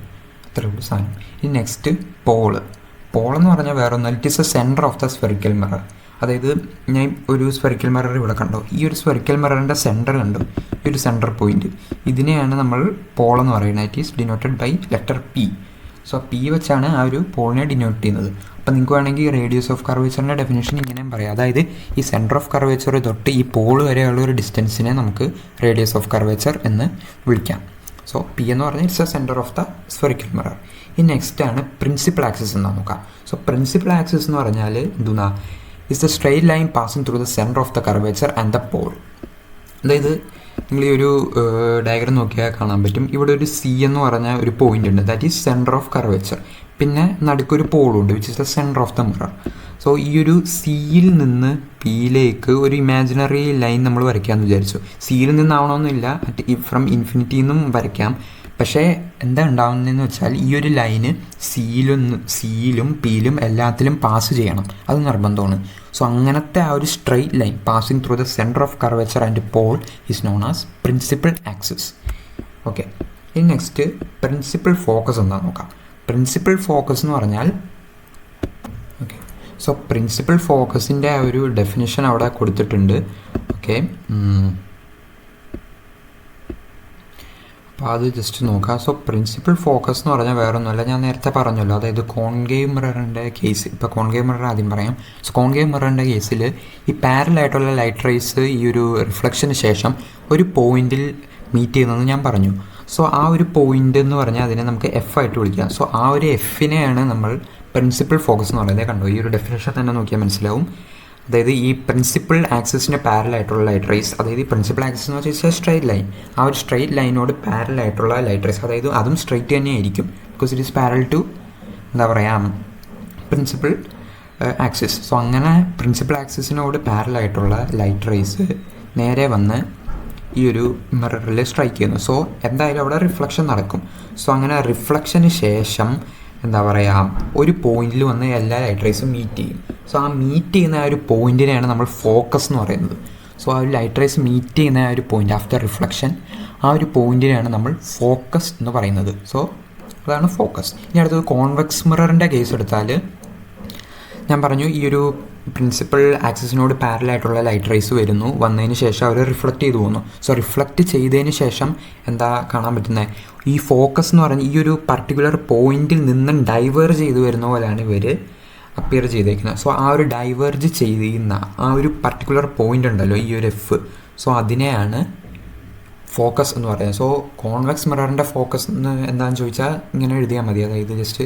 [SPEAKER 1] അത്രയുള്ള സാധനം. ഈ നെക്സ്റ്റ് പോളെന്ന് പറഞ്ഞാൽ വേറെ ഒന്നും, it is A centre of the spherical mirror. അതായത് ഞാൻ ഒരു സ്ഫെറിക്കൽ മിറർ ഇവിടെ കണ്ടോ, ഈ ഒരു സ്ഫെറിക്കൽ മിററിൻ്റെ സെൻറ്റർ കണ്ടോ, ഈ ഒരു സെൻറ്റർ പോയിൻറ്റ്, ഇതിനെയാണ് നമ്മൾ പോളെന്ന് പറയുന്നത്. It is denoted by letter P. So P വെച്ചാണ് ആ ഒരു പോളിനെ ഡിനോട്ട് ചെയ്യുന്നത്. അപ്പോൾ നിങ്ങൾക്ക് വേണമെങ്കിൽ റേഡിയസ് ഓഫ് കർവേച്ചറിൻ്റെ ഡെഫിനേഷൻ ഇങ്ങനെയും പറയാം. അതായത് ഈ സെൻറ്റർ ഓഫ് കർവേച്ചർ തൊട്ട് ഈ പോൾ വരെയുള്ള ഒരു ഡിസ്റ്റൻസിനെ നമുക്ക് റേഡിയസ് ഓഫ് കർവേച്ചർ എന്ന് വിളിക്കാം. സോ പി എന്ന് പറഞ്ഞാൽ it's a centre of the spherical mirror. ഈ നെക്സ്റ്റ് ആണ് പ്രിൻസിപ്പൽ ആക്സിസ് എന്താണെന്ന് നോക്കാം. സോ പ്രിൻസിപ്പൽ ആക്സിസ് എന്ന് പറഞ്ഞാൽ എന്തുന്നാ, is the straight line passing through the centre of the curvature and the pole. അതായത് നിങ്ങൾ ഈ ഒരു ഡയഗ്രം നോക്കിയാൽ കാണാൻ പറ്റും, ഇവിടെ ഒരു സി എന്ന് പറഞ്ഞ ഒരു പോയിൻ്റ് ഉണ്ട്, that is centre of curvature. പിന്നെ നടുക്കൊരു പോളുണ്ട് which is the centre of the mirror. So ഈ ഒരു സിയിൽ നിന്ന് പിയിലേക്ക് ഒരു ഇമാജിനറി ലൈൻ നമ്മൾ വരയ്ക്കാമെന്ന് വിചാരിച്ചു. സിയിൽ നിന്നാവണമെന്നില്ല, ഫ്രം ഇൻഫിനിറ്റിയിൽ നിന്നും വരയ്ക്കാം. പക്ഷേ എന്താ ഉണ്ടാവുന്നതെന്ന് വെച്ചാൽ ഈ ഒരു ലൈന് സിയിലും പിയിലും എല്ലാത്തിലും പാസ് ചെയ്യണം, അത് നിർബന്ധമാണ്. സോ അങ്ങനത്തെ ആ ഒരു straight line passing through the centre of curvature and pole is known as principal axis. Okay, ഇനി നെക്സ്റ്റ് പ്രിൻസിപ്പൽ ഫോക്കസ് എന്താണെന്ന് നോക്കാം. പ്രിൻസിപ്പൽ ഫോക്കസ് എന്ന് പറഞ്ഞാൽ, ഓക്കെ, സോ പ്രിൻസിപ്പൽ ഫോക്കസിൻ്റെ ആ ഒരു ഡെഫിനിഷൻ അവിടെ കൊടുത്തിട്ടുണ്ട്. ഓക്കെ, അപ്പോൾ അത് ജസ്റ്റ് നോക്കാം. സോ പ്രിൻസിപ്പൽ ഫോക്കസ് എന്ന് പറഞ്ഞാൽ വേറെ ഒന്നുമല്ല, ഞാൻ നേരത്തെ പറഞ്ഞല്ലോ, അതായത് കോൺകേവ് മിററിൻ്റെ കേസ്. ഇപ്പോൾ കോൺകേവ് മിറർ ആദ്യം പറയാം. സോ കോൺകേവ് മിററിൻ്റെ കേസിൽ ഈ പാരലായിട്ടുള്ള ലൈറ്റ് റേസ് ഈ ഒരു റിഫ്ലക്ഷന് ശേഷം ഒരു പോയിന്റിൽ മീറ്റ് ചെയ്യുന്നതെന്ന് ഞാൻ പറഞ്ഞു. സോ ആ ഒരു പോയിന്റ് എന്ന് പറഞ്ഞാൽ അതിനെ നമുക്ക് എഫ് ആയിട്ട് വിളിക്കാം. സോ ആ ഒരു എഫിനെയാണ് നമ്മൾ പ്രിൻസിപ്പൽ ഫോക്കസ് എന്ന് പറയുന്നത്. കണ്ടോ, ഈ ഒരു ഡെഫിനേഷൻ തന്നെ നോക്കിയാൽ മനസ്സിലാവും. അതായത് ഈ പ്രിൻസിപ്പൽ ആക്സിസിന് പാരലായിട്ടുള്ള ലൈറ്റ് റേസ്, അതായത് ഈ പ്രിൻസിപ്പൽ ആക്സിസ് എന്ന് വെച്ചാൽ സ്ട്രെയിറ്റ് ലൈൻ, ആ ഒരു സ്ട്രെയിറ്റ് ലൈനോട് പാരലായിട്ടുള്ള ലൈറ്റ് റേസ്, അതായത് അതും സ്ട്രെയിറ്റ് തന്നെയായിരിക്കും, because it is parallel to എന്താ പറയുക പ്രിൻസിപ്പൽ ആക്സിസ്. സോ അങ്ങനെ പ്രിൻസിപ്പൽ ആക്സിസിനോട് പാരലായിട്ടുള്ള ലൈറ്റ് റേസ് നേരെ വന്ന് ഈ ഒരു മിററിൽ സ്ട്രൈക്ക് ചെയ്യുന്നു. സോ എന്തായാലും അവിടെ റിഫ്ലക്ഷൻ നടക്കും. സോ അങ്ങനെ റിഫ്ലക്ഷന് ശേഷം എന്താ പറയുക ഒരു പോയിന്റിൽ വന്ന് എല്ലാ ലൈറ്റ് റേസും മീറ്റ് ചെയ്യും. സോ ആ മീറ്റ് ചെയ്യുന്ന ആ ഒരു പോയിന്റിനെയാണ് നമ്മൾ ഫോക്കസ് എന്ന് പറയുന്നത്. സോ ആ ഒരു ലൈറ്റ് റേസ് മീറ്റ് ചെയ്യുന്ന ആ ഒരു പോയിന്റ് ആഫ്റ്റർ റിഫ്ലക്ഷൻ, ആ ഒരു പോയിന്റിനെയാണ് നമ്മൾ ഫോക്കസ് എന്ന് പറയുന്നത്. സോ അതാണ് ഫോക്കസ്. ഇനി അടുത്തത് കോൺവെക്സ് മിററിൻ്റെ കേസ് എടുത്താൽ ഞാൻ പറഞ്ഞു, ഈ ഒരു പ്രിൻസിപ്പൽ ആക്സിസിനോട് പാരലായിട്ടുള്ള ലൈറ്റ് റേസ് വരുന്നു, വന്നതിന് ശേഷം അവർ റിഫ്ലക്റ്റ് ചെയ്തു പോകുന്നു. സോ റിഫ്ലക്റ്റ് ചെയ്തതിന് ശേഷം എന്താ കാണാൻ പറ്റുന്നത്, ഈ ഫോക്കസ് എന്ന് പറഞ്ഞാൽ ഈ ഒരു പർട്ടിക്കുലർ പോയിന്റിൽ നിന്നും ഡൈവേർജ് ചെയ്തു വരുന്ന പോലെയാണ് ഇവർ അപ്പിയർ ചെയ്തേക്കുന്നത്. സോ ആ ഒരു ഡൈവേർജ് ചെയ്യുന്ന ആ ഒരു പർട്ടിക്കുലർ പോയിൻ്റ് ഉണ്ടല്ലോ, ഈ ഒരു എഫ്, സോ അതിനെയാണ് ഫോക്കസ് എന്ന് പറയുന്നത്. സോ കോൺവെക്സ് മിററിൻ്റെ ഫോക്കസ് എന്താണെന്ന് ചോദിച്ചാൽ ഇങ്ങനെ എഴുതിയാൽ മതി. അതായത് ജസ്റ്റ്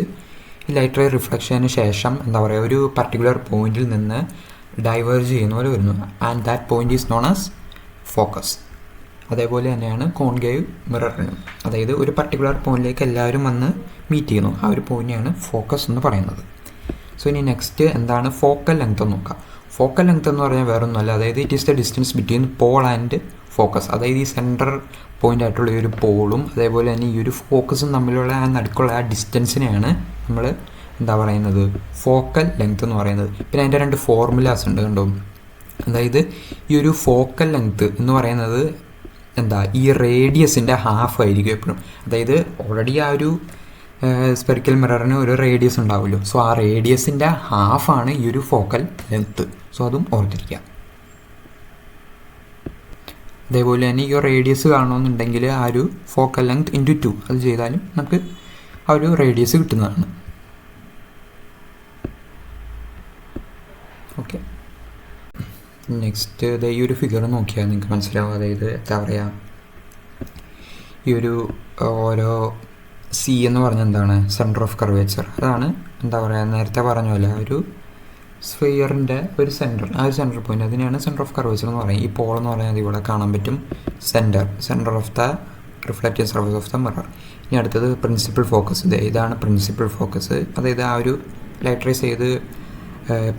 [SPEAKER 1] ഈ ലൈറ്റ് റേ റിഫ്ലക്ഷന് ശേഷം എന്താ പറയുക, ഒരു പർട്ടിക്കുലർ പോയിന്റിൽ നിന്ന് ഡൈവേർജ് ചെയ്യുന്ന പോലെ വരുന്നു. And that point is known as focus. അതേപോലെ തന്നെയാണ് കോൺകേവ് മിററിനും. അതായത് ഒരു പർട്ടിക്കുലർ പോയിന്റിലേക്ക് എല്ലാവരും വന്ന് മീറ്റ് ചെയ്യുന്നു, ആ ഒരു പോയിന്റിനെയാണ് ഫോക്കസ് എന്ന് പറയുന്നത്. സോ ഇനി നെക്സ്റ്റ് എന്താണ് ഫോക്കൽ ലെങ്ത് എന്ന് നോക്കാം. ഫോക്കൽ ലെങ്ത് എന്ന് പറഞ്ഞാൽ വേറൊന്നുമല്ല, അതായത് it is the distance between pole and focus. അതായത് ഈ സെൻട്രൽ പോയിൻ്റ് ആയിട്ടുള്ള ഈ ഒരു പോളും അതേപോലെ തന്നെ ഈ ഒരു ഫോക്കസും തമ്മിലുള്ള ആ നടുക്കുള്ള ആ ഡിസ്റ്റൻസിനെയാണ് നമ്മൾ എന്താ പറയുന്നത്, ഫോക്കൽ ലെങ്ത് എന്ന് പറയുന്നത്. പിന്നെ അതിൻ്റെ 2 ഫോർമുലാസ് ഉണ്ട് കണ്ടോ. അതായത് ഈ ഒരു ഫോക്കൽ ലെങ്ത് എന്ന് പറയുന്നത് എന്താ, ഈ റേഡിയസിൻ്റെ ഹാഫ് ആയിരിക്കും എപ്പോഴും. അതായത് ഓൾറെഡി ആ ഒരു സ്പെറിക്കൽ മിററിന് ഒരു റേഡിയസ് ഉണ്ടാവുമല്ലോ, സോ ആ റേഡിയസിൻ്റെ ഹാഫാണ് ഈ ഒരു ഫോക്കൽ ലെങ്ത്ത്. സോ അതും ഓർത്തിരിക്കുക. അതേപോലെ തന്നെ ഈ റേഡിയസ് കാണണമെന്നുണ്ടെങ്കിൽ ആ ഒരു ഫോക്കൽ ലെങ്ത് ഇൻറ്റു 2 അത് ചെയ്താലും നമുക്ക് ആ ഒരു റേഡിയസ് കിട്ടുന്നതാണ്. ഓക്കെ, നെക്സ്റ്റ് ഈ ഒരു ഫിഗർ നോക്കിയാൽ നിങ്ങൾക്ക് മനസ്സിലാവും. അതായത് എന്താ പറയുക, ഈ ഒരു ഓരോ സി എന്ന് പറഞ്ഞാൽ എന്താണ്, സെൻറ്റർ ഓഫ് കർവേച്ചർ. അതാണ് എന്താ പറയുക, നേരത്തെ പറഞ്ഞ പോലെ ഒരു സ്ഫിയറിൻ്റെ ഒരു സെൻറ്റർ, ആ ഒരു സെൻറ്റർ പോയിൻ്റ്, അതിനെയാണ് സെൻറ്റർ ഓഫ് കർവേച്ചർ എന്ന് പറയും. ഈ പോൾ എന്ന് പറയുന്നത് ഇവിടെ കാണാൻ പറ്റും, centre of the reflective surface of the mirror. ഇനി അടുത്തത് പ്രിൻസിപ്പൽ ഫോക്കസ്. ഇതാണ് പ്രിൻസിപ്പൽ ഫോക്കസ്. അതായത് ആ ഒരു ലൈറ്റ് റേസ് ചെയ്ത്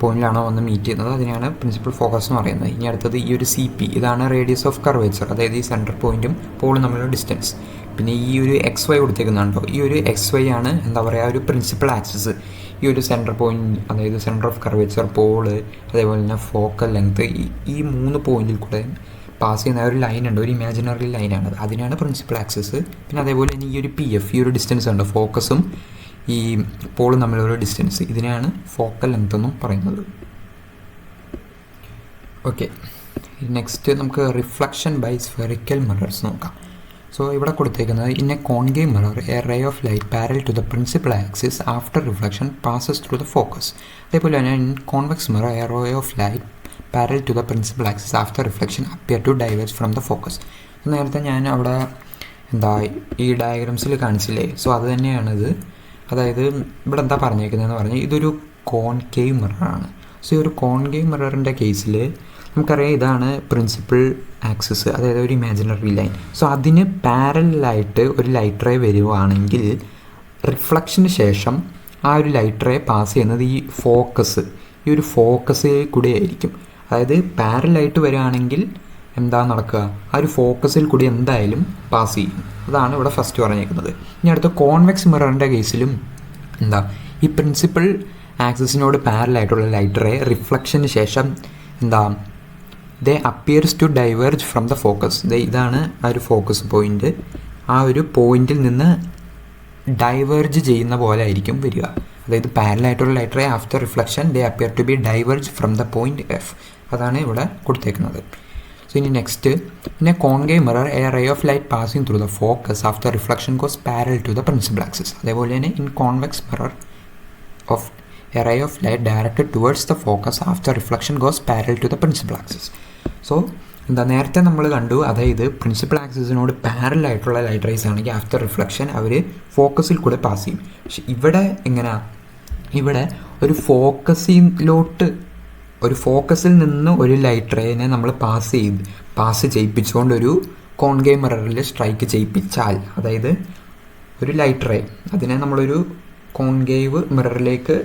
[SPEAKER 1] പോയിന്റിലാണോ വന്ന് മീറ്റ് ചെയ്യുന്നത്, അതിനാണ് പ്രിൻസിപ്പൽ ഫോക്കസ് എന്ന് പറയുന്നത്. ഇനി അടുത്തത് ഈ ഒരു CP, ഇതാണ് റേഡിയസ് ഓഫ് കർവേച്ചർ. അതായത് ഈ സെൻറ്റർ പോയിൻറ്റും പോളും തമ്മിലുള്ള ഡിസ്റ്റൻസ്. പിന്നെ ഈ ഒരു XY കൊടുത്തേക്കുന്നുണ്ടോ, ഈ ഒരു XY ആണ് എന്താ പറയുക, ഒരു പ്രിൻസിപ്പൽ ആക്സിസ്. ഈ ഒരു സെൻറ്റർ പോയിന്റ്, അതായത് സെൻറ്റർ ഓഫ് കർവേച്ചർ, പോള്, അതേപോലെ തന്നെ ഫോക്കൽ ലെങ്ത്, ഈ 3 പോയിന്റിൽ കൂടെ പാസ് ചെയ്യുന്ന ഒരു ലൈൻ ഉണ്ട്, ഒരു ഇമാജിനറി ലൈനാണ്, അതിനാണ് പ്രിൻസിപ്പൽ ആക്സിസ്. പിന്നെ അതേപോലെ തന്നെ ഈ ഒരു PF, ഈ ഒരു ഡിസ്റ്റൻസ് ഉണ്ട്, ഫോക്കസും ഈ പോളും തമ്മിലുള്ള ഡിസ്റ്റൻസ്, ഇതിനെയാണ് ഫോക്കൽ ലെങ്ത് എന്നും പറയുന്നത്. ഓക്കെ, നെക്സ്റ്റ് നമുക്ക് റിഫ്ലക്ഷൻ ബൈ സ്ഫെറിക്കൽ മിറേഴ്സ് നോക്കാം. സോ ഇവിടെ കൊടുത്തേക്കുന്നത്, in a concave mirror a ray of light parallel to the principal axis after reflection passes through the focus. അതേപോലെ തന്നെ in convex mirror a ray of light parallel to the principal axis after reflection appear to diverge from the focus. നേരത്തെ ഞാൻ അവിടെ എന്താ ഈ ഡയഗ്രാംസിൽ കാണിച്ചില്ലേ, so അത് തന്നെയാണിത്. അതായത് ഇവിടെ എന്താ പറഞ്ഞേക്കുന്നതെന്ന് പറഞ്ഞാൽ ഇതൊരു കോൺകേവ് മിററാണ്. സോ ഈ ഒരു കോൺകേവ് മിററിൻ്റെ കേസിൽ നമുക്കറിയാം ഇതാണ് പ്രിൻസിപ്പൽ ആക്സിസ്, അതായത് ഒരു ഇമാജിനറി ലൈൻ. സോ അതിന് പാരലായിട്ട് ഒരു ലൈറ്റ് റേ വരുവാണെങ്കിൽ റിഫ്ലക്ഷന് ശേഷം ആ ഒരു ലൈറ്റ് റേ പാസ് ചെയ്യുന്നത് ഈ ഒരു ഫോക്കസിൽ കൂടെ ആയിരിക്കും. അതായത് പാരലായിട്ട് വരികയാണെങ്കിൽ എന്താ നടക്കുക, ആ ഒരു ഫോക്കസിൽ കൂടി എന്തായാലും പാസ് ചെയ്യും. അതാണ് ഇവിടെ ഫസ്റ്റ് പറഞ്ഞേക്കുന്നത്. ഇനി അടുത്ത കോൺവെക്സ് മിററിൻ്റെ കേസിലും എന്താ, ഈ പ്രിൻസിപ്പൽ ആക്സിസിനോട് പാരലായിട്ടുള്ള ലൈറ്റ് റേ റിഫ്ലക്ഷന് ശേഷം എന്താ, they appears to diverge from the focus. ഇതാണ് ആ ഒരു ഫോക്കസ് പോയിൻ്റ്, ആ ഒരു പോയിന്റിൽ നിന്ന് ഡൈവേർജ് ചെയ്യുന്ന പോലെ ആയിരിക്കും വരിക. അതായത് പാരലായിട്ടുള്ള light ray after reflection they appear to be diverge from the point F. അതാണ് ഇവിടെ കൊടുത്തേക്കുന്നത്. സോ ഇനി next, in a concave mirror a ray of light passing through the focus after reflection goes parallel to the principal axis. അതേപോലെ തന്നെ in convex mirror of a ray of light directed towards the focus after reflection goes parallel to the principal axis. So എന്താ, നേരത്തെ നമ്മൾ കണ്ടു, അതായത് principal ആക്സിസിനോട് പാരലായിട്ടുള്ള light raise ആണെങ്കിൽ ആഫ്റ്റർ റിഫ്ലക്ഷൻ അവർ ഫോക്കസിൽ കൂടെ പാസ് ചെയ്യും. പക്ഷെ ഇവിടെ എങ്ങനെയാണ്, ഇവിടെ ഒരു ഫോക്കസിൽ നിന്ന് ഒരു ലൈറ്റ് റേനെ നമ്മൾ പാസ് ചെയ്യിപ്പിച്ചുകൊണ്ട് ഒരു കോൺകേവ് മിററിൽ സ്ട്രൈക്ക് ചെയ്യിപ്പിച്ചാൽ, അതായത് ഒരു ലൈറ്റ് റേ അതിനെ നമ്മളൊരു കോൺകേവ് മിററിലേക്ക്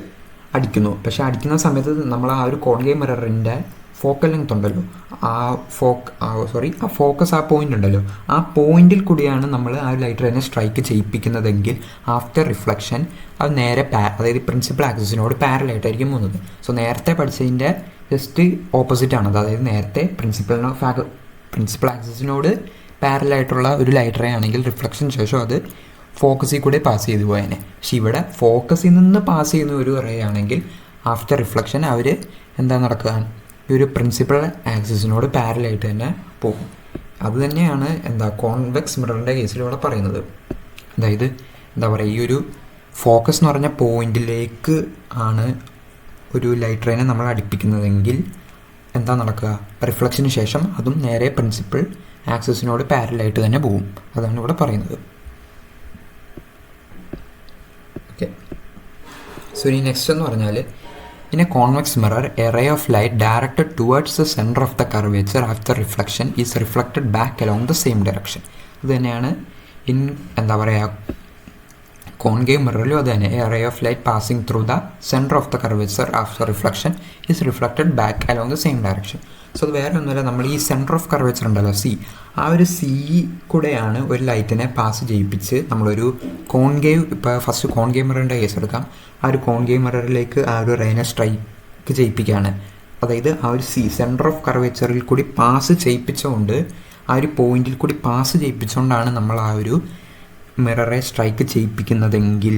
[SPEAKER 1] അടിക്കുന്നു. പക്ഷെ അടിക്കുന്ന സമയത്ത് നമ്മൾ ആ ഒരു കോൺകേവ് മിററിൻ്റെ ഫോക്കൽ ലെങ്ത് ഉണ്ടല്ലോ, ആ ഫോക്കസ് ആ പോയിന്റ് ഉണ്ടല്ലോ, ആ പോയിന്റിൽ കൂടിയാണ് നമ്മൾ ആ ലൈറ്റ് റേനെ സ്ട്രൈക്ക് ചെയ്യിപ്പിക്കുന്നതെങ്കിൽ ആഫ്റ്റർ റിഫ്ലക്ഷൻ അത് നേരെ അതായത് പ്രിൻസിപ്പൽ ആക്സിസിനോട് പാരലായിട്ടായിരിക്കും പോകുന്നത്. സോ നേരത്തെ പഠിച്ചതിൻ്റെ ജസ്റ്റ് ഓപ്പോസിറ്റ് ആണത്. അതായത് നേരത്തെ പ്രിൻസിപ്പൽ ആക്സിസിനോട് പാരലായിട്ടുള്ള ഒരു ലൈറ്റ് റേ ആണെങ്കിൽ റിഫ്ലക്ഷൻ ശേഷം അത് ഫോക്കസിൽ കൂടെ പാസ് ചെയ്തു പോയേനെ. പക്ഷെ ഇവിടെ ഫോക്കസിൽ നിന്ന് പാസ് ചെയ്യുന്ന ഒരു റേ ആണെങ്കിൽ ആഫ്റ്റർ റിഫ്ലക്ഷൻ അവർ എന്താ നടക്കുക, ഈ ഒരു പ്രിൻസിപ്പൽ ആക്സിസിനോട് പാരലായിട്ട് തന്നെ പോകും. അത് തന്നെയാണ് എന്താ കോൺവെക്സ് മിററിൻ്റെ കേസിലൂടെ പറയുന്നത്. അതായത് എന്താ പറയുക, ഈ ഒരു ഫോക്കസ് എന്ന് പറഞ്ഞ പോയിന്റിലേക്ക് ആണ് ഒരു ലൈറ്റ് റേനെ നമ്മൾ അടുപ്പിക്കുന്നതെങ്കിൽ എന്താ നടക്കുക? റിഫ്ലക്ഷന് ശേഷം അതും നേരെ പ്രിൻസിപ്പൽ ആക്സിസിനോട് പാരലായിട്ട് തന്നെ പോകും. അതാണ് ഇവിടെ പറയുന്നത്. ഓക്കെ, സോ ഇനി നെക്സ്റ്റ് എന്ന് പറഞ്ഞാൽ in a convex mirror a ray of light directed towards the center of the curvature after reflection is reflected back along the same direction. അത് തന്നെയാണ് എന്താ പറയുക കോൺകേവ് മിററിലും അത് തന്നെ. A ray of light passing through the centre of the curvature after reflection is reflected back along the same direction. So അത് വേറെ ഒന്നുമില്ല, നമ്മൾ ഈ സെൻറ്റർ ഓഫ് കർവേച്ചർ ഉണ്ടല്ലോ സി, ആ ഒരു സി കൂടെയാണ് ഒരു ലൈറ്റിനെ പാസ് ചെയ്യിപ്പിച്ച് നമ്മളൊരു കോൺകേവ്, ഇപ്പോൾ ഫസ്റ്റ് കോൺകേവ് മിററിൻ്റെ കേസ് എടുക്കാം. ആ ഒരു കോൺകേവ് മിററിലേക്ക് ആ ഒരു റേനെ സ്ട്രൈക്ക് ചെയ്യിപ്പിക്കുകയാണ്. അതായത് ആ ഒരു സി സെൻറ്റർ ഓഫ് കർവേച്ചറിൽ കൂടി പാസ് ചെയ്യിപ്പിച്ചുകൊണ്ട്, ആ ഒരു പോയിന്റിൽ കൂടി പാസ് ചെയ്യിപ്പിച്ചുകൊണ്ടാണ് നമ്മൾ ആ ഒരു മിററെ സ്ട്രൈക്ക് ചെയ്യിപ്പിക്കുന്നതെങ്കിൽ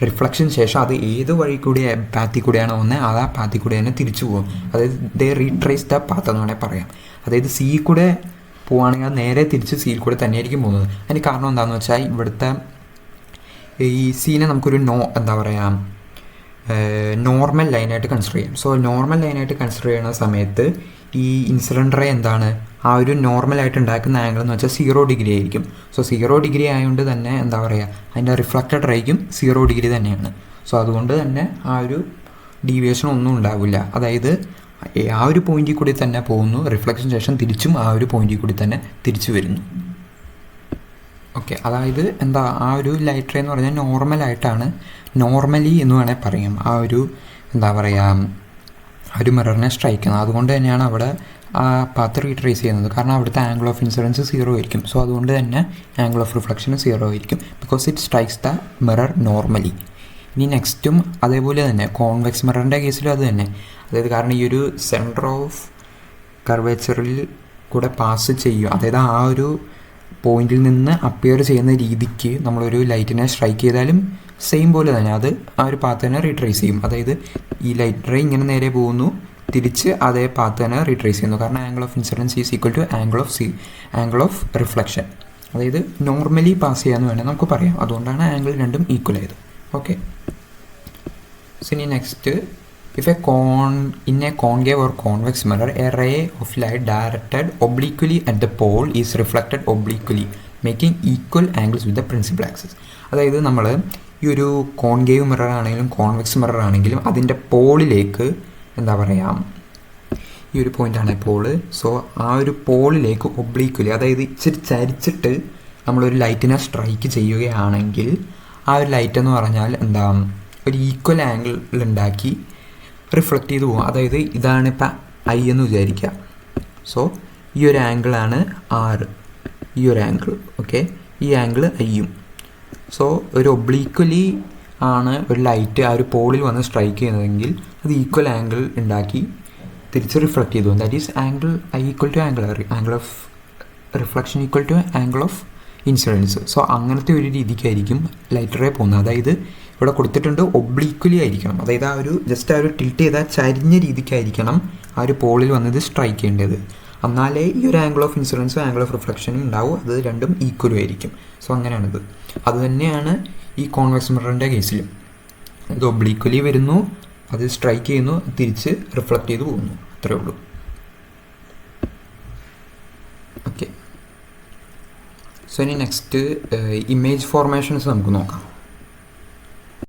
[SPEAKER 1] റിഫ്ലക്ഷൻ ശേഷം അത് ഏത് വഴി കൂടി പാത്തിൽ കൂടെയാണോ വന്നത് അത് ആ പാത്തിൽ കൂടെ തന്നെ തിരിച്ചു പോകും. അതായത് ദേ റീട്രേസ് ദ പാത്ത് എന്ന് വേണമെങ്കിൽ പറയാം. അതായത് സി കൂടെ പോവുകയാണെങ്കിൽ അത് നേരെ തിരിച്ച് സിയിൽ കൂടെ തന്നെയായിരിക്കും പോകുന്നത്. അതിന് കാരണം എന്താണെന്ന് വെച്ചാൽ ഇവിടുത്തെ ഈ സീനെ നമുക്കൊരു എന്താ പറയുക നോർമൽ ലൈനായിട്ട് കൺസിഡർ ചെയ്യാം. സോ നോർമൽ ലൈനായിട്ട് കൺസിഡർ ചെയ്യുന്ന സമയത്ത് ഈ ഇൻസിഡൻറ്റ് റേ എന്താണ്, ആ ഒരു നോർമലായിട്ട് ഉണ്ടാക്കുന്ന ആംഗിൾ എന്ന് വെച്ചാൽ 0 ഡിഗ്രി ആയിരിക്കും. സോ 0 ഡിഗ്രി ആയതുകൊണ്ട് തന്നെ എന്താ പറയുക അതിൻ്റെ റിഫ്ലക്റ്റഡ് റേക്കും 0 ഡിഗ്രി തന്നെയാണ്. സോ അതുകൊണ്ട് തന്നെ ആ ഒരു ഡീവിയേഷൻ ഒന്നും ഉണ്ടാവില്ല. അതായത് ആ ഒരു പോയിന്റിൽ കൂടി തന്നെ പോകുന്നു, റിഫ്ലക്ഷൻ ശേഷം തിരിച്ചും ആ ഒരു പോയിന്റിൽ കൂടി തന്നെ തിരിച്ചു വരുന്നു. ഓക്കെ, അതായത് എന്താ ആ ഒരു ലൈറ്റ് റേ എന്ന് പറഞ്ഞാൽ നോർമലായിട്ടാണ്, നോർമലി എന്ന് വേണമെങ്കിൽ പറയാം, ആ ഒരു എന്താ പറയുക ആ ഒരു മിററിനെ സ്ട്രൈക്ക് ചെയ്യുന്നത്. അതുകൊണ്ട് തന്നെയാണ് അവിടെ ആ പാത്ത് റീട്രേസ് ചെയ്യുന്നത്. കാരണം അവിടുത്തെ ആംഗിൾ ഓഫ് ഇൻസിഡൻസ് 0 ആയിരിക്കും. സോ അതുകൊണ്ട് തന്നെ ആംഗിൾ ഓഫ് റിഫ്ലക്ഷൻ 0 ആയിരിക്കും, because it strikes the mirror normally. ഇനി നെക്സ്റ്റും അതേപോലെ തന്നെ കോൺവെക്സ് മിററിൻ്റെ കേസിലും അത് തന്നെ. അതായത് കാരണം ഈ ഒരു സെൻറ്റർ ഓഫ് കർവേച്ചറിൽ കൂടെ പാസ് ചെയ്യും, അതായത് ആ ഒരു പോയിന്റിൽ നിന്ന് അപ്പിയർ ചെയ്യുന്ന രീതിക്ക് നമ്മളൊരു ലൈറ്റിനെ സ്ട്രൈക്ക് ചെയ്താലും സെയിം പോലെ തന്നെ അത് ആ ഒരു പാത്ത് തന്നെ റീട്രേസ് ചെയ്യും. അതായത് ഈ ലൈറ്റ് റേ ഇങ്ങനെ നേരെ പോകുന്നു, തിരിച്ച് അതേ പാത്ത് തന്നെ റീട്രേസ് ചെയ്യുന്നു. കാരണം angle of incidence is equal to angle of reflection. അതായത് നോർമലി പാസ് ചെയ്യാമെന്ന് വേണമെങ്കിൽ നമുക്ക് പറയാം. അതുകൊണ്ടാണ് ആംഗിൾ രണ്ടും ഈക്വൽ ആയത്. ഓക്കെ, സോ ഇനി next, if in a concave or convex mirror a ray of light directed obliquely at the pole is reflected obliquely making equal angles with the principal axis. അതായത് നമ്മൾ ഈ ഒരു concave mirror ആണെങ്കിലും convex mirror ആണെങ്കിലും അതിൻ്റെ പോളിലേക്ക് എന്താ പറയുക ഈ ഒരു പോയിൻ്റാണ് പോള്. സോ ആ ഒരു പോളിലേക്ക് ഒബ്ലീക്വലി, അതായത് ഇച്ചിരി ചരിച്ചിട്ട് നമ്മളൊരു ലൈറ്റിനെ സ്ട്രൈക്ക് ചെയ്യുകയാണെങ്കിൽ ആ ഒരു ലൈറ്റ് എന്ന് പറഞ്ഞാൽ എന്താ ഒരു ഈക്വൽ ആംഗിൾ ഉണ്ടാക്കി റിഫ്ലക്റ്റ് ചെയ്ത് പോകും. അതായത് ഇതാണ് ഇപ്പം ഐ എന്ന് വിചാരിക്കുക. സോ ഈ ഒരു ആംഗിളാണ് R, ഈ ഒരു ആംഗിൾ. ഓക്കെ, ഈ ആംഗിൾ ഐയും. സോ ഒരു ഒബ്ലീക്വലി ആണ് ഒരു ലൈറ്റ് ആ ഒരു പോളിൽ വന്ന് സ്ട്രൈക്ക് ചെയ്യുന്നതെങ്കിൽ അത് ഈക്വൽ ആംഗിൾ ഉണ്ടാക്കി തിരിച്ച് റിഫ്ലക്റ്റ് ചെയ്തു. That is angle i equal to angle of reflection equal to angle of incidence. So അങ്ങനത്തെ ഒരു രീതിക്കായിരിക്കും ലൈറ്റ് റേ പോകുന്നത്. അതായത് ഇവിടെ കൊടുത്തിട്ടുണ്ട് ഒബ്ലീക്വലി ആയിരിക്കണം, അതായത് ആ ഒരു ജസ്റ്റ് ആ ഒരു ടിൽറ്റ് ചെയ്താൽ ചരിഞ്ഞ രീതിക്കായിരിക്കണം ആ ഒരു പോളിൽ വന്നത് സ്ട്രൈക്ക് ചെയ്യേണ്ടത്. എന്നാലേ ഈ ഒരു ആംഗിൾ ഓഫ് ഇൻസിഡൻസും ആംഗിൾ ഓഫ് റിഫ്ലക്ഷനും ഉണ്ടാവും, അത് രണ്ടും ഈക്വലും ആയിരിക്കും. സോ അങ്ങനെയാണിത്. അതുതന്നെയാണ് ഈ കോൺവെക്സ് മിററിൻ്റെ കേസിലും. ഇത് ഒബ്ലീക്വലി വരുന്നു, അത് സ്ട്രൈക്ക് ചെയ്യുന്നു, തിരിച്ച് റിഫ്ലക്റ്റ് ചെയ്ത് പോകുന്നു, അത്രേ ഉള്ളൂ. ഓക്കെ, സോ ഇനി നെക്സ്റ്റ് ഇമേജ് ഫോർമേഷൻസ് നമുക്ക് നോക്കാം.